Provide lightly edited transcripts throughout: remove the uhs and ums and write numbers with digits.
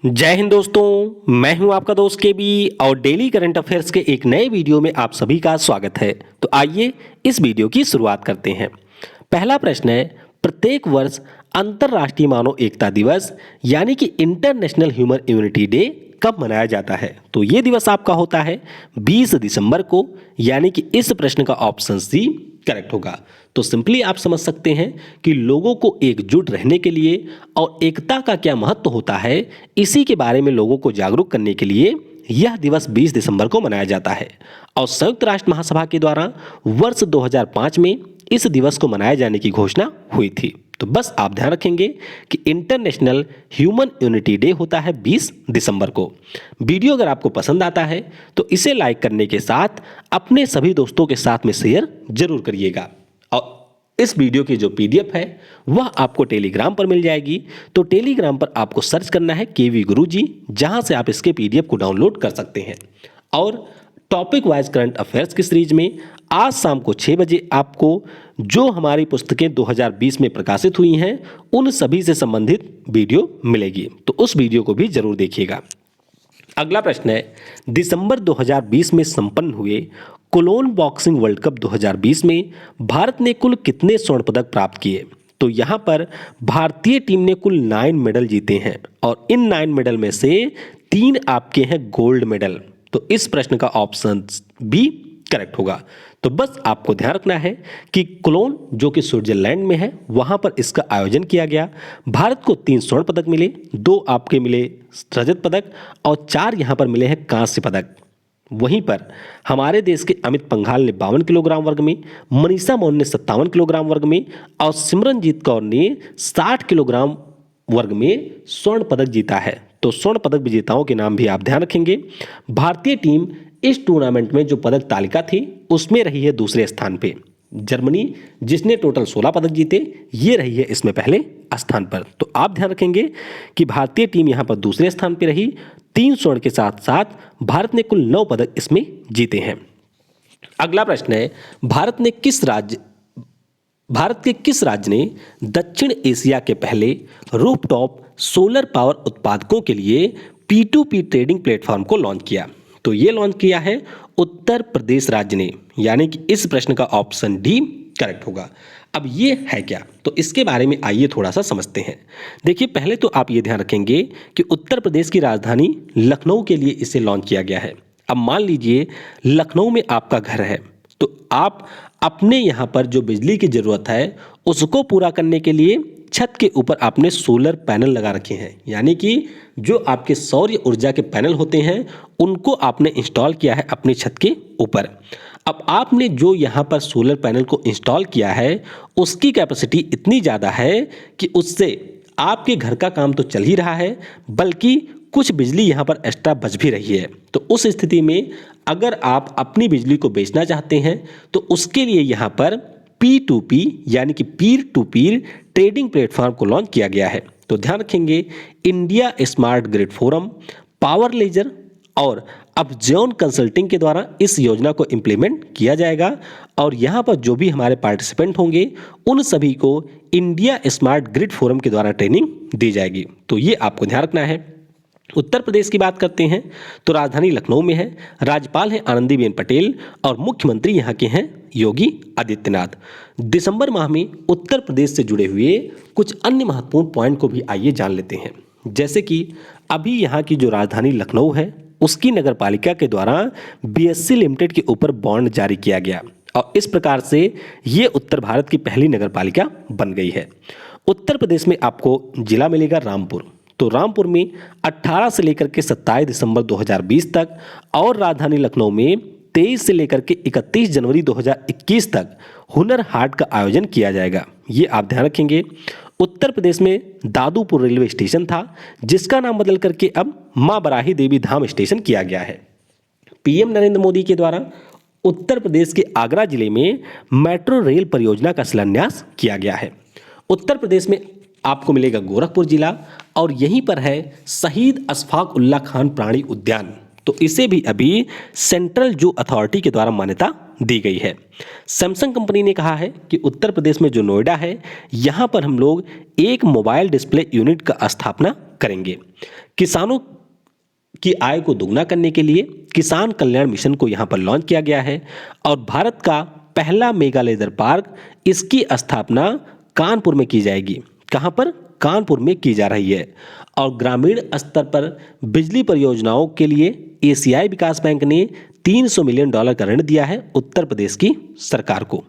जय हिंद दोस्तों, मैं हूं आपका दोस्त केबी और डेली करंट अफेयर्स के एक नए वीडियो में आप सभी का स्वागत है। तो आइए इस वीडियो की शुरुआत करते हैं। पहला प्रश्न है, प्रत्येक वर्ष अंतर्राष्ट्रीय मानव एकता दिवस यानी कि इंटरनेशनल ह्यूमन इम्यूनिटी डे कब मनाया जाता है? तो ये दिवस आपका होता है 20 दिसंबर को, यानी कि इस प्रश्न का ऑप्शन सी करेक्ट होगा। तो सिंपली आप समझ सकते हैं कि लोगों को एकजुट रहने के लिए और एकता का क्या महत्व होता है, इसी के बारे में लोगों को जागरूक करने के लिए यह दिवस 20 दिसंबर को मनाया जाता है। और संयुक्त राष्ट्र महासभा के द्वारा वर्ष 2005 में इस दिवस को मनाए जाने की घोषणा हुई थी। तो बस आप ध्यान रखेंगे कि इंटरनेशनल ह्यूमन यूनिटी डे होता है 20 दिसंबर को। वीडियो अगर आपको पसंद आता है तो इसे लाइक करने के साथ अपने सभी दोस्तों के साथ में शेयर जरूर करिएगा। और इस वीडियो की जो पीडीएफ है वह आपको टेलीग्राम पर मिल जाएगी। तो टेलीग्राम पर आपको सर्च करना है केवी गुरुजी, जहां से आप इसके पीडीएफ को डाउनलोड कर सकते हैं। और टॉपिक वाइज करंट अफेयर्स की सीरीज में आज शाम को 6 बजे आपको जो हमारी पुस्तकें 2020 में प्रकाशित हुई हैं उन सभी से संबंधित वीडियो मिलेगी, तो उस वीडियो को भी जरूर देखिएगा। अगला प्रश्न है, दिसंबर 2020 में संपन्न हुए कोलोन बॉक्सिंग वर्ल्ड कप 2020 में भारत ने कुल कितने स्वर्ण पदक प्राप्त किए? तो यहाँ पर भारतीय टीम ने कुल 9 मेडल जीते हैं और इन 9 मेडल में से 3 आपके हैं गोल्ड मेडल। तो इस प्रश्न का ऑप्शन बी करेक्ट होगा। तो बस आपको ध्यान रखना है कि कोलोन जो कि स्विट्जरलैंड में है वहां पर इसका आयोजन किया गया। भारत को 3 स्वर्ण पदक मिले, 2 आपके मिले रजत पदक और 4 यहां पर मिले हैं कांस्य पदक। वहीं पर हमारे देश के अमित पंघाल ने 52 किलोग्राम वर्ग में, मनीषा मौन ने 57 किलोग्राम वर्ग में और सिमरनजीत कौर ने 60 किलोग्राम वर्ग में स्वर्ण पदक जीता है। तो स्वर्ण पदक विजेताओं के नाम भी आप ध्यान रखेंगे। भारतीय टीम इस टूर्नामेंट में जो पदक तालिका थी उसमें रही है दूसरे स्थान पे। जर्मनी जिसने टोटल 16 पदक जीते, ये रही है इसमें पहले स्थान पर। तो आप ध्यान रखेंगे कि भारतीय टीम यहां पर दूसरे स्थान पे रही। 3 स्वर्ण के साथ साथ भारत ने कुल 9 पदक इसमें जीते हैं। अगला प्रश्न है, भारत के किस राज्य ने दक्षिण एशिया के पहले रूफटॉप सोलर पावर उत्पादकों के लिए P2P ट्रेडिंग प्लेटफॉर्म को लॉन्च किया? तो ये लॉन्च किया है उत्तर प्रदेश राज्य ने, यानी कि इस प्रश्न का ऑप्शन डी करेक्ट होगा। अब ये है क्या, तो इसके बारे में आइए थोड़ा सा समझते हैं। देखिए, पहले तो आप ये ध्यान रखेंगे कि उत्तर प्रदेश की राजधानी लखनऊ के लिए इसे लॉन्च किया गया है। अब मान लीजिए लखनऊ में आपका घर है, तो आप अपने यहाँ पर जो बिजली की ज़रूरत है उसको पूरा करने के लिए छत के ऊपर आपने सोलर पैनल लगा रखे हैं, यानी कि जो आपके सौर ऊर्जा के पैनल होते हैं उनको आपने इंस्टॉल किया है अपनी छत के ऊपर। अब आपने जो यहाँ पर सोलर पैनल को इंस्टॉल किया है उसकी कैपेसिटी इतनी ज़्यादा है कि उससे आपके घर का काम तो चल ही रहा है, बल्कि कुछ बिजली यहाँ पर एक्स्ट्रा बच भी रही है। तो उस स्थिति में अगर आप अपनी बिजली को बेचना चाहते हैं तो उसके लिए यहाँ पर P2P यानी कि पीर टू पीर ट्रेडिंग प्लेटफॉर्म को लॉन्च किया गया है। तो ध्यान रखेंगे, India smart grid forum, power ledger और अपजॉन कंसल्टिंग के द्वारा इस योजना को इम्प्लीमेंट किया जाएगा। और यहाँ पर जो भी हमारे पार्टिसिपेंट होंगे उन सभी को इंडिया स्मार्ट ग्रिड फोरम के द्वारा ट्रेनिंग दी जाएगी। तो ये आपको ध्यान रखना है। उत्तर प्रदेश की बात करते हैं तो राजधानी लखनऊ में है, राज्यपाल हैं आनंदीबेन पटेल और मुख्यमंत्री यहाँ के हैं योगी आदित्यनाथ। दिसंबर माह में उत्तर प्रदेश से जुड़े हुए कुछ अन्य महत्वपूर्ण पॉइंट को भी आइए जान लेते हैं। जैसे कि अभी यहाँ की जो राजधानी लखनऊ है उसकी नगर पालिका के द्वारा BSC लिमिटेड के ऊपर बॉन्ड जारी किया गया और इस प्रकार से ये उत्तर भारत की पहली नगर पालिका बन गई है। उत्तर प्रदेश में आपको जिला मिलेगा रामपुर। तो रामपुर में 18 से लेकर के 27 दिसंबर 2020 तक और राजधानी लखनऊ में 23 से लेकर के 31 जनवरी 2021 तक हुनर हाट का आयोजन किया जाएगा। ये आप ध्यान रखेंगे। उत्तर प्रदेश में दादूपुर रेलवे स्टेशन था जिसका नाम बदल करके अब मां बराही देवी धाम स्टेशन किया गया है। पीएम नरेंद्र मोदी के द्वारा उत्तर प्रदेश के आगरा जिले में मेट्रो रेल परियोजना का शिलान्यास किया गया है। उत्तर प्रदेश में आपको मिलेगा गोरखपुर जिला और यहीं पर है शहीद अशफाक उल्लाह खान प्राणी उद्यान। तो इसे भी अभी सेंट्रल जू अथॉरिटी के द्वारा मान्यता दी गई है। सैमसंग कंपनी ने कहा है कि उत्तर प्रदेश में जो नोएडा है यहाँ पर हम लोग एक मोबाइल डिस्प्ले यूनिट का स्थापना करेंगे। किसानों की आय को दोगुना करने के लिए किसान कल्याण मिशन को यहां पर लॉन्च किया गया है और भारत का पहला मेगा लेजर पार्क, इसकी स्थापना कानपुर में की जाएगी। कहां पर? कानपुर में की जा रही है। और ग्रामीण स्तर पर बिजली परियोजनाओं के लिए एशियाई विकास बैंक ने $300 मिलियन का ऋण दिया है उत्तर प्रदेश की सरकार को।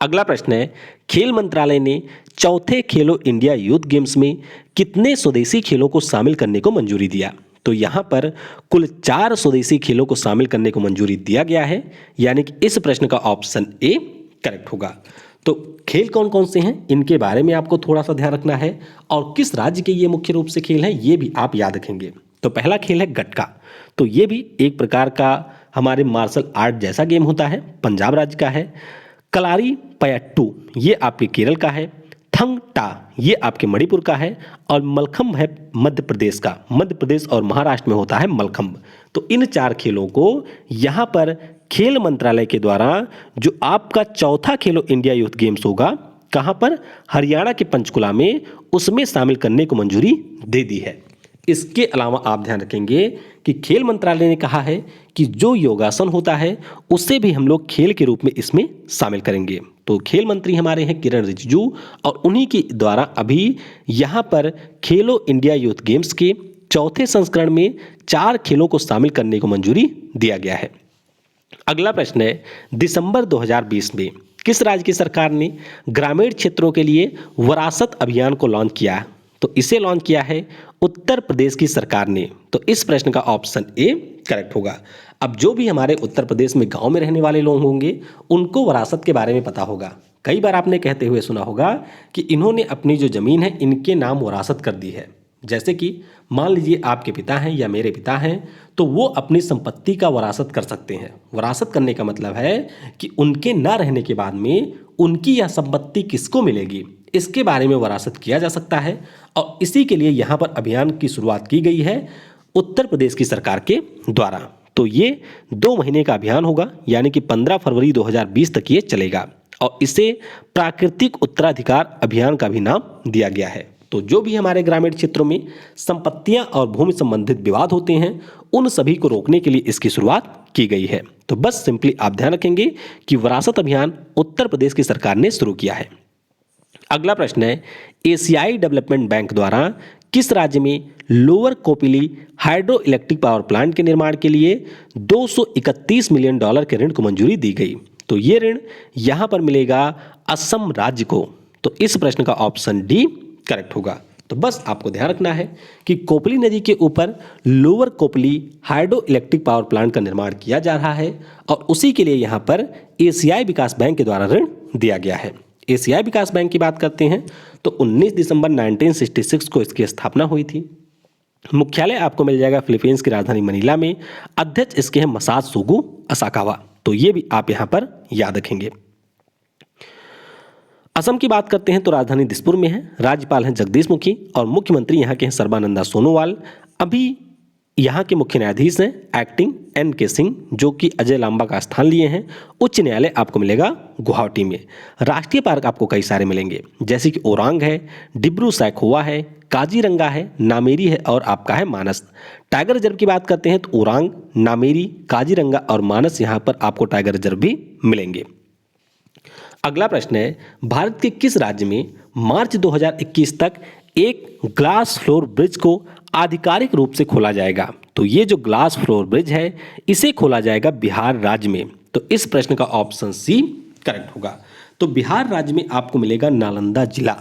अगला प्रश्न है, खेल मंत्रालय ने चौथे खेलो इंडिया यूथ गेम्स में कितने स्वदेशी खेलों को शामिल करने को मंजूरी दिया? तो यहां पर कुल 4 स्वदेशी खेलों को शामिल करने को मंजूरी दिया गया है, यानी कि इस प्रश्न का ऑप्शन ए करेक्ट होगा। तो खेल कौन कौन से हैं इनके बारे में आपको थोड़ा सा ध्यान रखना है और किस राज्य के ये मुख्य रूप से खेल हैं ये भी आप याद रखेंगे। तो पहला खेल है गटका। तो ये भी एक प्रकार का हमारे मार्शल आर्ट जैसा गेम होता है, पंजाब राज्य का है। कलारी पयट्टू ये आपके केरल का है। थंग टा ये आपके मणिपुर का है और मलखम्ब है मध्य प्रदेश का। मध्य प्रदेश और महाराष्ट्र में होता है मलखम्ब। तो इन 4 खेलों को यहाँ पर खेल मंत्रालय के द्वारा जो आपका चौथा खेलो इंडिया यूथ गेम्स होगा, कहाँ पर? हरियाणा के पंचकुला में, उसमें शामिल करने को मंजूरी दे दी है। इसके अलावा आप ध्यान रखेंगे कि खेल मंत्रालय ने कहा है कि जो योगासन होता है उसे भी हम लोग खेल के रूप में इसमें शामिल करेंगे। तो खेल मंत्री हमारे हैं किरण रिजिजू और उन्हीं के द्वारा अभी यहाँ पर खेलो इंडिया यूथ गेम्स के चौथे संस्करण में 4 खेलों को शामिल करने को मंजूरी दिया गया है। अगला प्रश्न है, दिसंबर 2020 में किस राज्य की सरकार ने ग्रामीण क्षेत्रों के लिए विरासत अभियान को लॉन्च किया? तो इसे लॉन्च किया है उत्तर प्रदेश की सरकार ने। तो इस प्रश्न का ऑप्शन ए करेक्ट होगा। अब जो भी हमारे उत्तर प्रदेश में गांव में रहने वाले लोग होंगे उनको विरासत के बारे में पता होगा। कई बार आपने कहते हुए सुना होगा कि इन्होंने अपनी जो जमीन है इनके नाम विरासत कर दी है। जैसे कि मान लीजिए आपके पिता हैं या मेरे पिता हैं तो वो अपनी संपत्ति का विरासत कर सकते हैं। विरासत करने का मतलब है कि उनके ना रहने के बाद में उनकी यह संपत्ति किसको मिलेगी, इसके बारे में विरासत किया जा सकता है। और इसी के लिए यहाँ पर अभियान की शुरुआत की गई है उत्तर प्रदेश की सरकार के द्वारा। तो ये 2 महीने का अभियान होगा, यानी कि 15 फरवरी 2020 तक ये चलेगा और इसे प्राकृतिक उत्तराधिकार अभियान का भी नाम दिया गया है। तो जो भी हमारे ग्रामीण क्षेत्रों में संपत्तियां और भूमि संबंधित विवाद होते हैं उन सभी को रोकने के लिए इसकी शुरुआत की गई है। तो बस सिंपली आप ध्यान रखेंगे कि विरासत अभियान उत्तर प्रदेश की सरकार ने शुरू किया है। अगला प्रश्न है, एशियाई डेवलपमेंट बैंक द्वारा किस राज्य में lower Kopili hydro electric power plant के निर्माण के लिए $231 मिलियन के ऋण को मंजूरी दी गई? तो ये ऋण यहां पर मिलेगा असम राज्य को। तो इस प्रश्न का ऑप्शन डी करेक्ट होगा। तो बस आपको ध्यान रखना है कि कोपली नदी के ऊपर lower Kopili hydro electric power plant का निर्माण किया जा रहा है और उसी के लिए यहां पर एशियाई विकास बैंक के द्वारा ऋण दिया गया है। एशियाई विकास बैंक की बात करते हैं तो 19 दिसंबर 1966 को इसकी स्थापना हुई थी। मुख्यालय आपको मिल जाएगा फिलीपींस की राजधानी मनीला में। अध्यक्ष इसके हैं मसात्सुगु असाकावा। तो ये भी आप यहां पर याद रखेंगे। असम की बात करते हैं तो राजधानी दिसपुर में है। राज्यपाल हैं जगदीश मुखी और मुख्यमंत्री यहाँ के हैं सर्बानंदा सोनोवाल। अभी यहाँ के मुख्य न्यायाधीश हैं एक्टिंग NK सिंह, जो कि अजय लांबा का स्थान लिए हैं। उच्च न्यायालय आपको मिलेगा गुवाहाटी में। राष्ट्रीय पार्क आपको कई सारे मिलेंगे, जैसे कि ओरांग है, डिब्रू सैखोवा है, काजीरंगा है, नामेरी है और आपका है मानस। टाइगर रिजर्व की बात करते हैं तो ओरांग, नामेरी, काजीरंगा और मानस यहाँ पर आपको टाइगर रिजर्व भी मिलेंगे। अगला प्रश्न है, भारत के किस राज्य में मार्च 2021 तक एक ग्लास फ्लोर ब्रिज को आधिकारिक रूप से खोला जाएगा? तो ये जो ग्लास फ्लोर ब्रिज है इसे खोला जाएगा बिहार राज्य में। तो इस प्रश्न का ऑप्शन सी करेक्ट होगा। तो बिहार राज्य में आपको मिलेगा नालंदा जिला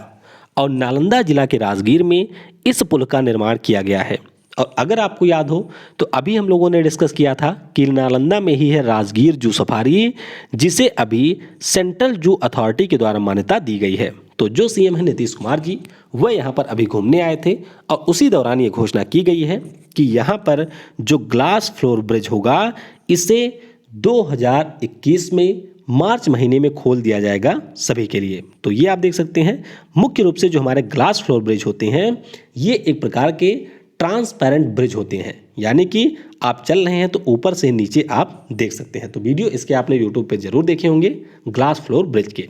और नालंदा जिला के राजगीर में इस पुल का निर्माण किया गया है। और अगर आपको याद हो तो अभी हम लोगों ने डिस्कस किया था कि नालंदा में ही है राजगीर जू सफारी, जिसे अभी सेंट्रल जू अथॉरिटी के द्वारा मान्यता दी गई है। तो जो CM है नीतीश कुमार जी, वह यहाँ पर अभी घूमने आए थे और उसी दौरान ये घोषणा की गई है कि यहाँ पर जो ग्लास फ्लोर ब्रिज होगा इसे 2021 में मार्च महीने में खोल दिया जाएगा सभी के लिए। तो ये आप देख सकते हैं, मुख्य रूप से जो हमारे ग्लास फ्लोर ब्रिज होते हैं ये एक प्रकार के ट्रांसपेरेंट ब्रिज होते हैं, यानी कि आप चल रहे हैं तो ऊपर से नीचे आप देख सकते हैं। तो वीडियो इसके आपने यूट्यूब पे जरूर देखे होंगे ग्लास फ्लोर ब्रिज के।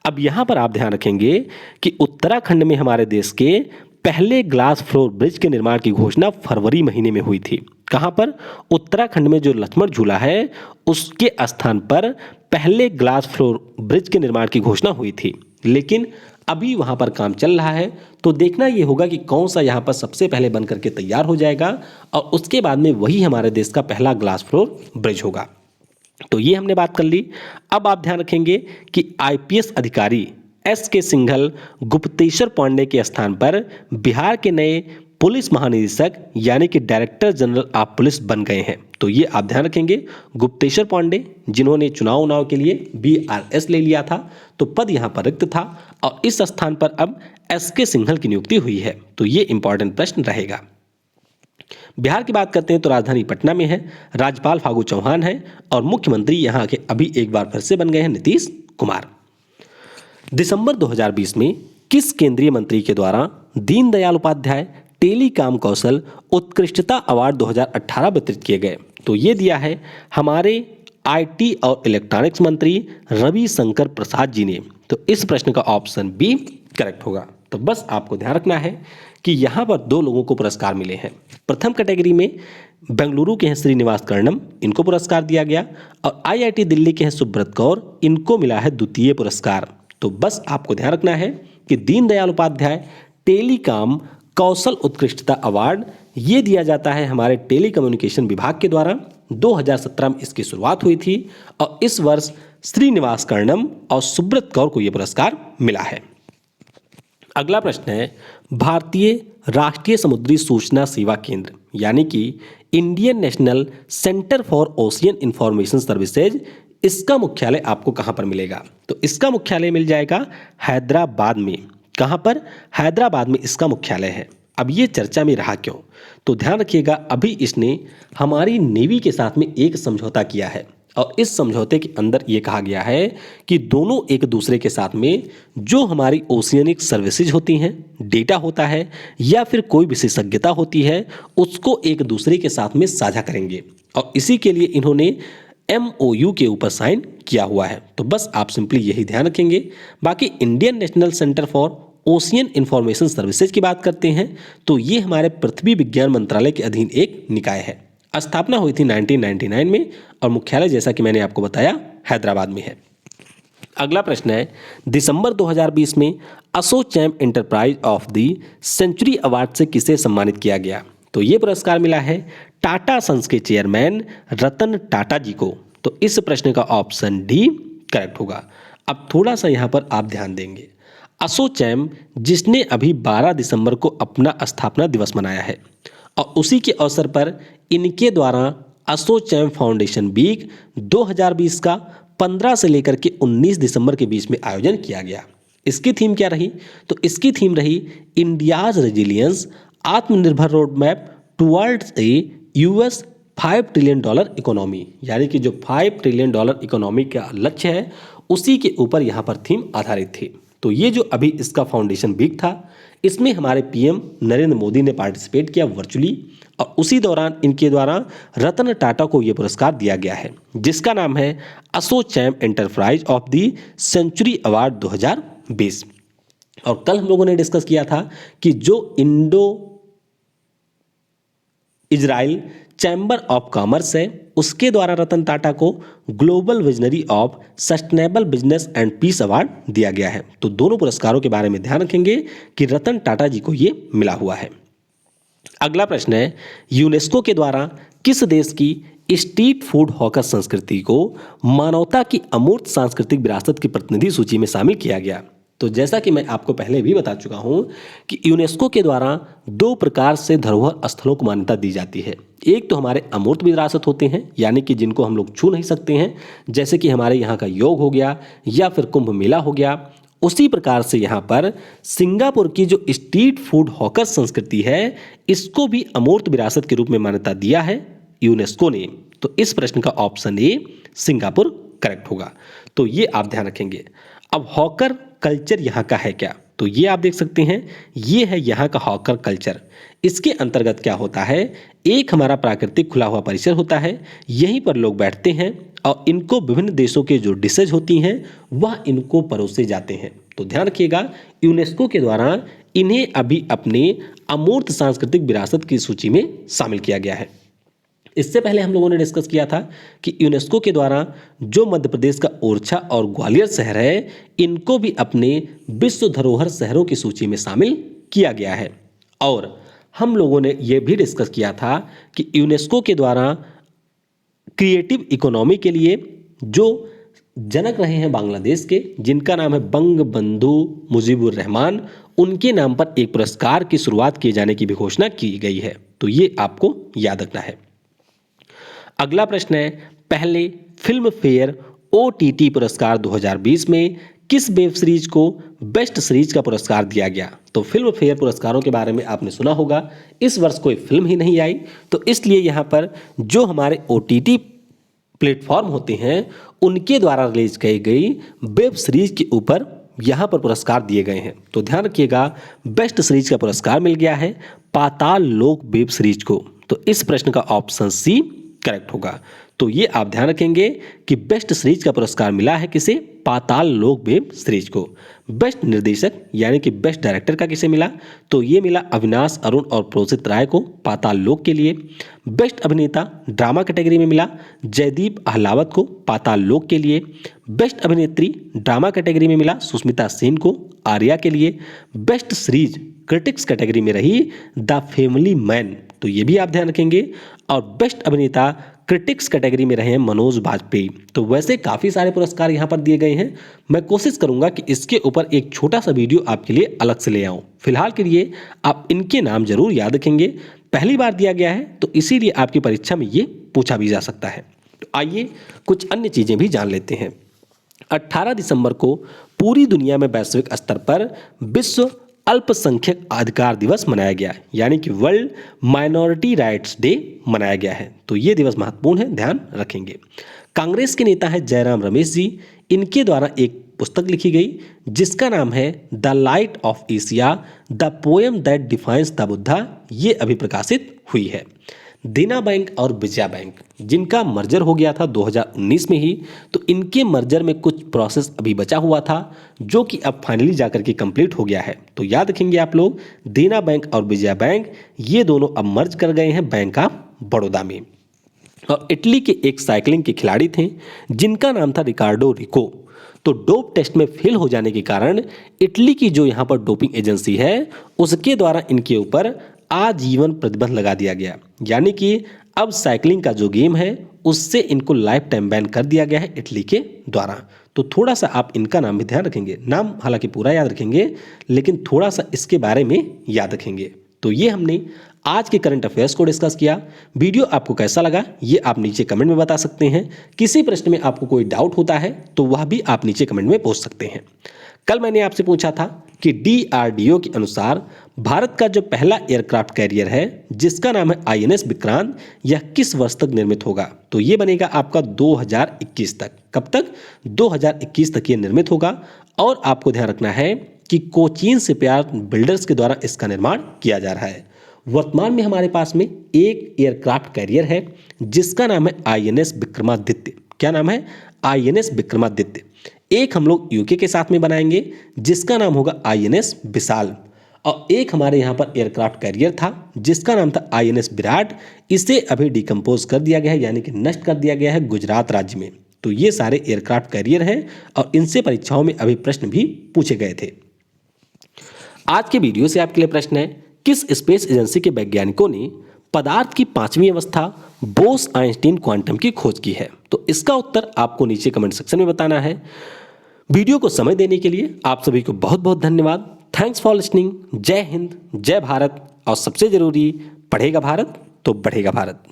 अब यहाँ पर आप ध्यान रखेंगे कि उत्तराखंड में हमारे देश के पहले ग्लास फ्लोर ब्रिज के निर्माण की घोषणा फरवरी महीने में हुई थी। कहां पर? उत्तराखंड में जो लक्ष्मण झूला है उसके स्थान पर पहले ग्लास फ्लोर ब्रिज के निर्माण की घोषणा हुई थी, लेकिन अभी वहां पर काम चल रहा है। तो देखना यह होगा कि कौन सा यहां पर सबसे पहले बन करके तैयार हो जाएगा और उसके बाद में वही हमारे देश का पहला ग्लास फ्लोर ब्रिज होगा। तो ये हमने बात कर ली। अब आप ध्यान रखेंगे कि आईपीएस अधिकारी के सिंघल गुप्तेश्वर पांडे के स्थान पर बिहार के नए पुलिस महानिदेशक यानी कि डायरेक्टर जनरल ऑफ पुलिस बन गए हैं। तो ये आप ध्यान रखेंगे, गुप्तेश्वर पांडे जिन्होंने चुनाव के लिए बीआरएस ले लिया था, तो पद यहां पर रिक्त था और इस स्थान पर अब के सिंघल की नियुक्ति हुई है। तो ये इंपॉर्टेंट प्रश्न रहेगा। बिहार की बात करते हैं तो राजधानी पटना में है, राज्यपाल फागू चौहान है और मुख्यमंत्री यहां के अभी एक बार फिर से बन गए हैं नीतीश कुमार। दिसंबर 2020 में किस केंद्रीय मंत्री के द्वारा दीनदयाल उपाध्याय टेलीकॉम कौशल उत्कृष्टता अवार्ड 2018 वितरित किए गए? तो ये दिया है हमारे आईटी और इलेक्ट्रॉनिक्स मंत्री रविशंकर प्रसाद जी ने। तो इस प्रश्न का ऑप्शन बी करेक्ट होगा। तो बस आपको ध्यान रखना है कि यहाँ पर दो लोगों को पुरस्कार मिले हैं। प्रथम कैटेगरी में बेंगलुरु के हैं श्रीनिवास कर्णम, इनको पुरस्कार दिया गया, और आईआईटी दिल्ली के हैं सुब्रत कौर, इनको मिला है द्वितीय पुरस्कार। तो बस आपको ध्यान रखना है कि दीनदयाल उपाध्याय टेलीकॉम कौशल उत्कृष्टता अवार्ड ये दिया जाता है हमारे टेलीकम्युनिकेशन विभाग के द्वारा। 2017 में इसकी शुरुआत हुई थी और इस वर्ष श्रीनिवास कर्णम और सुब्रत कौर को यह पुरस्कार मिला है। अगला प्रश्न है, भारतीय राष्ट्रीय समुद्री सूचना सेवा केंद्र यानी कि Indian national centre for ocean information services, इसका मुख्यालय आपको कहां पर मिलेगा? तो इसका मुख्यालय मिल जाएगा हैदराबाद में। कहां पर? हैदराबाद में इसका मुख्यालय है। अब ये चर्चा में रहा क्यों? तो ध्यान रखिएगा, अभी इसने हमारी नेवी के साथ में एक समझौता किया है और इस समझौते के अंदर ये कहा गया है कि दोनों एक दूसरे के साथ में जो हमारी ओशियनिक सर्विसेज होती हैं, डेटा होता है या फिर कोई विशेषज्ञता होती है, उसको एक दूसरे के साथ में साझा करेंगे और इसी के लिए इन्होंने MOU के ऊपर साइन किया हुआ है। तो बस आप सिंपली यही ध्यान रखेंगे। बाकी Indian national centre for ocean information services की बात करते हैं तो ये हमारे पृथ्वी विज्ञान मंत्रालय के अधीन एक निकाय है। स्थापना हुई थी 1999 में और मुख्यालय जैसा कि मैंने आपको बताया हैदराबाद में है। अगला प्रश्न है, दिसंबर 2020 में ASSOCHAM enterprise of the century award से किसे सम्मानित किया गया? तो ये पुरस्कार मिला है टाटा सन्स के चेयरमैन रतन टाटा जी को। तो इस प्रश्न का ऑप्शन डी करेक्ट होगा। अब थोड़ा सा यहाँ पर आप ध्यान देंगे, एसोचैम जिसने अभी 12 दिसंबर को अपना स्थापना दिवस मनाया है और उसी के अवसर पर इनके द्वारा एसोचैम फाउंडेशन वीक 2020 का 15 से लेकर के 19 दिसंबर के बीच में आयोजन किया गया। इसकी थीम क्या रही? तो इसकी थीम रही इंडियाज रेजिलियंस आत्मनिर्भर road map towards a US $5 trillion economy, यानी कि जो $5 ट्रिलियन इकोनॉमी का लक्ष्य है उसी के ऊपर यहाँ पर थीम आधारित थी। तो ये जो अभी इसका फाउंडेशन वीक था, इसमें हमारे PM नरेंद्र मोदी ने पार्टिसिपेट किया वर्चुअली और उसी दौरान इनके द्वारा रतन टाटा को यह पुरस्कार दिया गया है जिसका नाम है ASSOCHAM enterprise of the century award 2020। और कल हम लोगों ने डिस्कस किया था कि जो Indo Israel chamber of commerce है उसके द्वारा रतन टाटा को global visionary of sustainable business and peace award दिया गया है। तो दोनों पुरस्कारों के बारे में ध्यान रखेंगे कि रतन टाटा जी को ये मिला हुआ है। अगला प्रश्न है, यूनेस्को के द्वारा किस देश की स्ट्रीट फूड हॉकर संस्कृति को मानवता की अमूर्त सांस्कृतिक विरासत की प्रतिनिधि सूची में शामिल किया गया? तो जैसा कि मैं आपको पहले भी बता चुका हूं कि यूनेस्को के द्वारा 2 प्रकार से धरोहर स्थलों को मान्यता दी जाती है। एक तो हमारे अमूर्त विरासत होते हैं यानी कि जिनको हम लोग छू नहीं सकते हैं, जैसे कि हमारे यहाँ का योग हो गया या फिर कुंभ मेला हो गया। उसी प्रकार से यहाँ पर सिंगापुर की जो स्ट्रीट फूड हॉकर संस्कृति है इसको भी अमूर्त विरासत के रूप में मान्यता दिया है यूनेस्को ने। तो इस प्रश्न का ऑप्शन ए सिंगापुर करेक्ट होगा। तो ये आप ध्यान रखेंगे। अब हॉकर कल्चर यहाँ का है क्या? तो ये आप देख सकते हैं, ये है यहाँ का हॉकर कल्चर। इसके अंतर्गत क्या होता है, एक हमारा प्राकृतिक खुला हुआ परिसर होता है, यहीं पर लोग बैठते हैं और इनको विभिन्न देशों के जो डिशेज होती हैं वह इनको परोसे जाते हैं। तो ध्यान रखिएगा, यूनेस्को के द्वारा इन्हें अभी अपने अमूर्त सांस्कृतिक विरासत की सूची में शामिल किया गया है। इससे पहले हम लोगों ने डिस्कस किया था कि यूनेस्को के द्वारा जो मध्य प्रदेश का ओरछा और ग्वालियर शहर है, इनको भी अपने विश्व धरोहर शहरों की सूची में शामिल किया गया है। और हम लोगों ने यह भी डिस्कस किया था कि यूनेस्को के द्वारा क्रिएटिव इकोनॉमी के लिए जो जनक रहे हैं बांग्लादेश के, जिनका नाम है बंग बंधु मुजीबुर रहमान, उनके नाम पर एक पुरस्कार की शुरुआत किए जाने की भी घोषणा की गई है। तो ये आपको याद रखना है। अगला प्रश्न है, पहले फिल्म फेयर OTT पुरस्कार 2020 में किस वेब सीरीज को बेस्ट सीरीज का पुरस्कार दिया गया? तो फिल्म फेयर पुरस्कारों के बारे में आपने सुना होगा, इस वर्ष कोई फिल्म ही नहीं आई, तो इसलिए यहाँ पर जो हमारे OTT प्लेटफॉर्म होते हैं उनके द्वारा रिलीज की गई वेब सीरीज के ऊपर यहाँ पर पुरस्कार दिए गए हैं। तो ध्यान रखिएगा, बेस्ट सीरीज का पुरस्कार मिल गया है पाताल लोक वेब सीरीज को। तो इस प्रश्न का ऑप्शन सी करेक्ट होगा। तो ये आप ध्यान रखेंगे कि बेस्ट सीरीज का पुरस्कार मिला है किसे? पाताल लोक वेब सीरीज को। बेस्ट निर्देशक यानी कि बेस्ट डायरेक्टर का किसे मिला? तो ये मिला अविनाश अरुण और प्रोजित राय को पाताल लोक के लिए। बेस्ट अभिनेता ड्रामा कैटेगरी में मिला जयदीप अहलावत को पाताल लोक के लिए। बेस्ट अभिनेत्री ड्रामा कैटेगरी में मिला सुष्मिता सेन को आर्या के लिए। बेस्ट सीरीज क्रिटिक्स कैटेगरी में रही द फैमिली मैन, तो ये भी आप ध्यान रखेंगे। और बेस्ट अभिनेता क्रिटिक्स कैटेगरी में रहे हैं मनोज बाजपेयी। तो वैसे काफ़ी सारे पुरस्कार यहाँ पर दिए गए हैं। मैं कोशिश करूँगा कि इसके ऊपर एक छोटा सा वीडियो आपके लिए अलग से ले आऊँ। फिलहाल के लिए आप इनके नाम जरूर याद रखेंगे, पहली बार दिया गया है तो इसीलिए आपकी परीक्षा में ये पूछा भी जा सकता है। तो आइए कुछ अन्य चीज़ें भी जान लेते हैं। 18 दिसंबर को पूरी दुनिया में वैश्विक स्तर पर विश्व अल्पसंख्यक अधिकार दिवस मनाया गया है, यानी कि वर्ल्ड माइनॉरिटी राइट्स डे मनाया गया है। तो ये दिवस महत्वपूर्ण है, ध्यान रखेंगे। कांग्रेस के नेता है जयराम रमेश जी, इनके द्वारा एक पुस्तक लिखी गई जिसका नाम है the light of Asia the poem that defines the Buddha, ये अभी प्रकाशित हुई है। देना बैंक और विजया बैंक जिनका मर्जर हो गया था 2019 में ही, तो इनके मर्जर में कुछ प्रोसेस अभी बचा हुआ था जो कि अब फाइनली जाकर के कंप्लीट हो गया है। तो याद रखेंगे आप लोग, देना बैंक और विजया बैंक ये दोनों अब मर्ज कर गए हैं बैंक ऑफ बड़ौदा में। और इटली के एक साइकिलिंग के खिलाड़ी थे जिनका नाम था रिकार्डो रिको। तो डोप टेस्ट में फेल हो जाने के कारण इटली की जो यहाँ पर डोपिंग एजेंसी है उसके द्वारा इनके ऊपर आजीवन प्रतिबंध लगा दिया गया, यानी कि अब साइकिलिंग का जो गेम है उससे इनको लाइफ टाइम बैन कर दिया गया है इटली के द्वारा। तो थोड़ा सा आप इनका नाम भी ध्यान रखेंगे, नाम हालांकि पूरा याद रखेंगे लेकिन थोड़ा सा इसके बारे में याद रखेंगे। तो ये हमने आज के करंट अफेयर्स को डिस्कस किया। वीडियो आपको कैसा लगा ये आप नीचे कमेंट में बता सकते हैं। किसी प्रश्न में आपको कोई डाउट होता है तो वह भी आप नीचे कमेंट में पूछ सकते हैं। कल मैंने आपसे पूछा था कि DRDO के अनुसार भारत का जो पहला एयरक्राफ्ट कैरियर है जिसका नाम है INS विक्रांत, यह किस वर्ष तक निर्मित होगा? तो ये बनेगा आपका 2021 तक। कब तक? 2021 तक ये निर्मित होगा। और आपको ध्यान रखना है कि कोचीन शिपयार्ड बिल्डर्स के द्वारा इसका निर्माण किया जा रहा है। वर्तमान में हमारे पास में एक एयरक्राफ्ट कैरियर है जिसका नाम है INS विक्रमादित्य। क्या नाम है? INS विक्रमादित्य। एक हम लोग यूके के साथ में बनाएंगे जिसका नाम होगा INS विशाल। और एक हमारे यहाँ पर एयरक्राफ्ट कैरियर था जिसका नाम था INS विराट। इसे अभी डिकम्पोज कर दिया गया है, यानी कि नष्ट कर दिया गया है गुजरात राज्य में। तो ये सारे एयरक्राफ्ट कैरियर हैं और इनसे परीक्षाओं में अभी प्रश्न भी पूछे गए थे। आज के वीडियो से आपके लिए प्रश्न है, किस स्पेस एजेंसी के वैज्ञानिकों ने पदार्थ की 5वीं अवस्था बोस आइंस्टीन क्वांटम की खोज की है? तो इसका उत्तर आपको नीचे कमेंट सेक्शन में बताना है। वीडियो को समय देने के लिए आप सभी को बहुत बहुत धन्यवाद। Thanks for listening. जय हिंद, जय भारत। और सबसे जरूरी, पढ़ेगा भारत तो बढ़ेगा भारत।